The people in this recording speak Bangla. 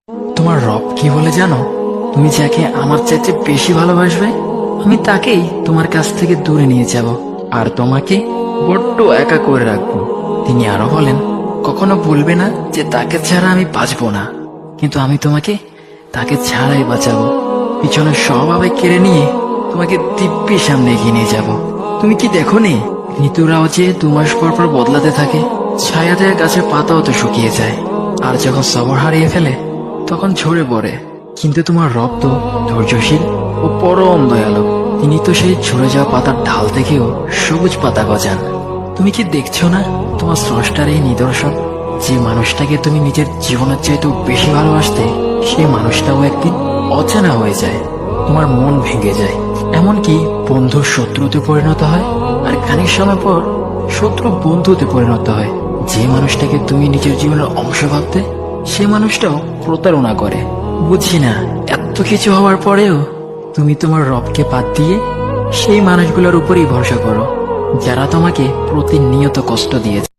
তোমার রব কি বলে জানো? তুমি যাকে আমার চাইতে বেশি ভালোবাসবে, আমি তাকেই তোমার কাছ থেকে দূরে নিয়ে যাব আর তোমাকে বড্ড একা করে রাখবো। তিনি আরো বলেন, কখনো বলবে না যে তাকে ছাড়া আমি বাঁচবো না, কিন্তু আমি তোমাকে তাকে ছাড়াই বাঁচাবো। পিছনে সব আবেগ কেড়ে নিয়ে তোমাকে দিব্যি সামনে এগিয়ে নিয়ে যাব। তুমি কি দেখো নি, ঋতুরাও যে 2 মাস পর পর বদলাতে থাকে, ছায়া দেয়া গাছের পাতাও তো শুকিয়ে যায়, আর যখন সবর হারিয়ে ফেলে তখন ঝরে পড়ে। কিন্তু তোমার রব তো ধৈর্যশীল ও পরম দয়ালু। তিনি তো সেই ঝরে যাওয়া পাতার ঢাল থেকেও সবুজ পাতা গজান। তুমি কি দেখছো না তোমার স্রষ্টার এই নিদর্শন? যে মানুষটাকে তুমি নিজের জীবনের চাইতেও বেশি ভালোবাসতে, সেই মানুষটাও একদিন অচেনা হয়ে যায়, তোমার মন ভেঙে যায়, এমনকি বন্ধুর শত্রুতে পরিণত হয়। আর খানিক সময় পর শত্রু বন্ধুতে পরিণত হয়। যে মানুষটাকে তুমি নিজের জীবনের অংশ ভাবতে, সে মানুষটাও প্রতারণা করে। বুঝি না, এত কিছু হওয়ার পরেও তুমি তোমার রবকে বাদ দিয়ে সেই মানুষগুলোর উপরই ভরসা করো, যারা তোমাকে প্রতিনিয়ত কষ্ট দিয়েছে।